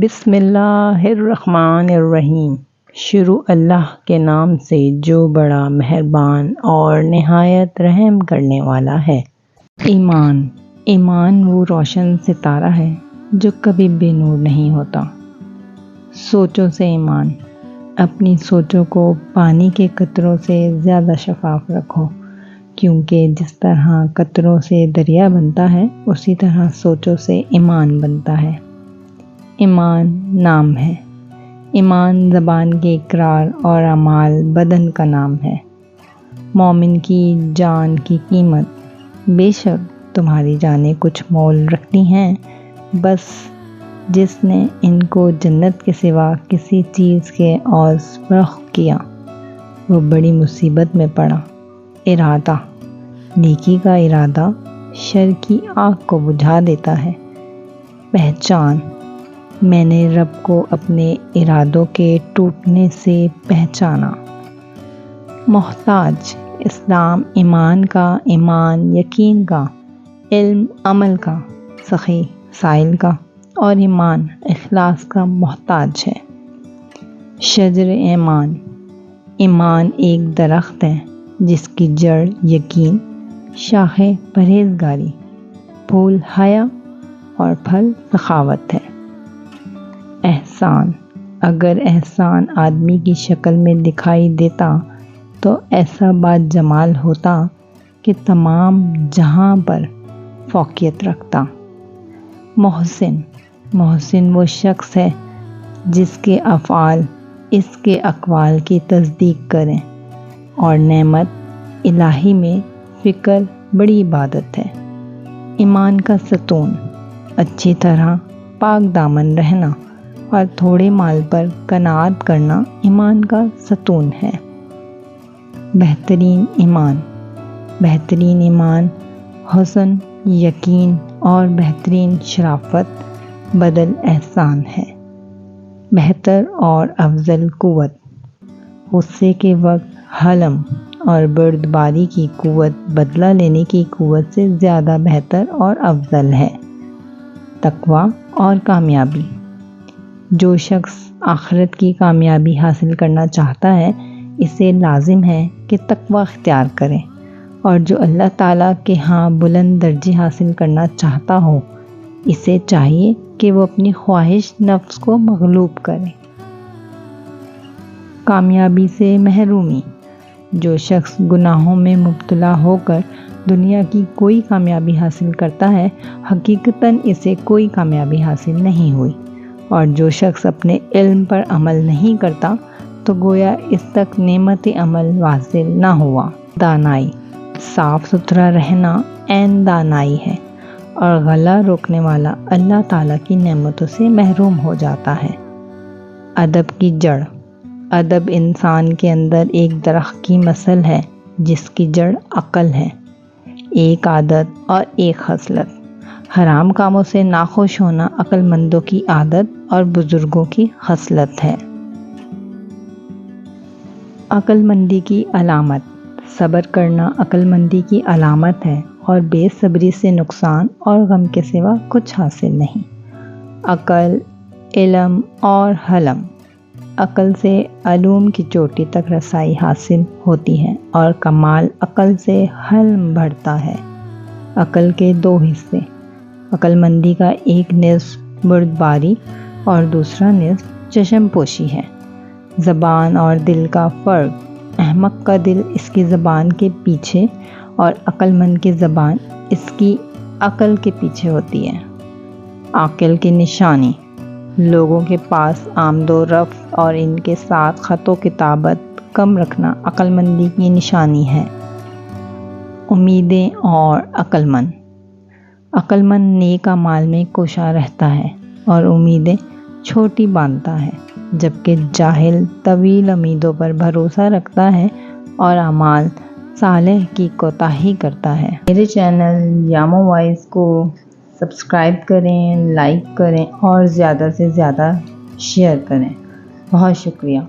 بسم اللہ الرحمن الرحیم۔ شروع اللہ کے نام سے جو بڑا مہربان اور نہایت رحم کرنے والا ہے۔ ایمان۔ ایمان وہ روشن ستارہ ہے جو کبھی بے نور نہیں ہوتا۔ سوچوں سے ایمان۔ اپنی سوچوں کو پانی کے قطروں سے زیادہ شفاف رکھو، کیونکہ جس طرح قطروں سے دریا بنتا ہے اسی طرح سوچوں سے ایمان بنتا ہے۔ ایمان نام ہے۔ ایمان زبان کے اقرار اور اعمال بدن کا نام ہے۔ مومن کی جان کی قیمت، بے شک تمہاری جانیں کچھ مول رکھتی ہیں، بس جس نے ان کو جنت کے سوا کسی چیز کے عوض فروخت کیا وہ بڑی مصیبت میں پڑا۔ ارادہ۔ نیکی کا ارادہ شر کی آگ کو بجھا دیتا ہے۔ پہچان۔ میں نے رب کو اپنے ارادوں کے ٹوٹنے سے پہچانا۔ محتاج۔ اسلام ایمان کا، ایمان یقین کا، علم عمل کا، سخی سائل کا اور ایمان اخلاص کا محتاج ہے۔ شجر ایمان۔ ایمان ایک درخت ہے جس کی جڑ یقین، شاخیں پرہیزگاری، پھول حیا اور پھل سخاوت ہے۔ احسان۔ اگر احسان آدمی کی شکل میں دکھائی دیتا تو ایسا با جمال ہوتا کہ تمام جہاں پر فوقیت رکھتا۔ محسن۔ محسن وہ شخص ہے جس کے افعال اس کے اقوال کی تصدیق کریں اور نعمت الہی میں فکر بڑی عبادت ہے۔ ایمان کا ستون۔ اچھی طرح پاک دامن رہنا اور تھوڑے مال پر قناعت کرنا ایمان کا ستون ہے۔ بہترین ایمان۔ بہترین ایمان حسن یقین اور بہترین شرافت بدل احسان ہے۔ بہتر اور افضل قوت۔ غصے کے وقت حلم اور بردباری کی قوت بدلہ لینے کی قوت سے زیادہ بہتر اور افضل ہے۔ تقویٰ اور کامیابی۔ جو شخص آخرت کی کامیابی حاصل کرنا چاہتا ہے اسے لازم ہے کہ تقویٰ اختیار کرے، اور جو اللہ تعالیٰ کے ہاں بلند درجے حاصل کرنا چاہتا ہو اسے چاہیے کہ وہ اپنی خواہش نفس کو مغلوب کرے۔ کامیابی سے محرومی۔ جو شخص گناہوں میں مبتلا ہو کر دنیا کی کوئی کامیابی حاصل کرتا ہے حقیقتاً اسے کوئی کامیابی حاصل نہیں ہوئی، اور جو شخص اپنے علم پر عمل نہیں کرتا تو گویا اس تک نعمت عمل واصل نہ ہوا۔ دانائی۔ صاف ستھرا رہنا عین دانائی ہے، اور غلہ روکنے والا اللہ تعالیٰ کی نعمتوں سے محروم ہو جاتا ہے۔ ادب کی جڑ۔ ادب انسان کے اندر ایک درخت کی مثل ہے جس کی جڑ عقل ہے۔ ایک عادت اور ایک خصلت۔ حرام کاموں سے ناخوش ہونا عقل مندوں کی عادت اور بزرگوں کی خصلت ہے۔ عقل مندی کی علامت۔ صبر کرنا عقل مندی کی علامت ہے، اور بے صبری سے نقصان اور غم کے سوا کچھ حاصل نہیں۔ عقل، علم اور حلم۔ عقل سے علوم کی چوٹی تک رسائی حاصل ہوتی ہے، اور کمال عقل سے حلم بڑھتا ہے۔ عقل کے دو حصے۔ عقل مندی کا ایک نصف بردباری اور دوسرا نصف چشم پوشی ہے۔ زبان اور دل کا فرق۔ احمق کا دل اس کی زبان کے پیچھے اور عقل مند کی زبان اس کی عقل کے پیچھے ہوتی ہے۔ عاقل کی نشانی۔ لوگوں کے پاس آمد و رفت اور ان کے ساتھ خط و کتابت کم رکھنا عقل مندی کی نشانی ہے۔ امیدیں اور عقل مند۔ عقل مند نیک اعمال میں کوشاں رہتا ہے اور امیدیں چھوٹی باندھتا ہے، جبکہ جاہل طویل امیدوں پر بھروسہ رکھتا ہے اور اعمال صالح کی کوتاہی کرتا ہے۔ میرے چینل یامو وائز کو سبسکرائب کریں، لائک کریں اور زیادہ سے زیادہ شیئر کریں۔ بہت شکریہ۔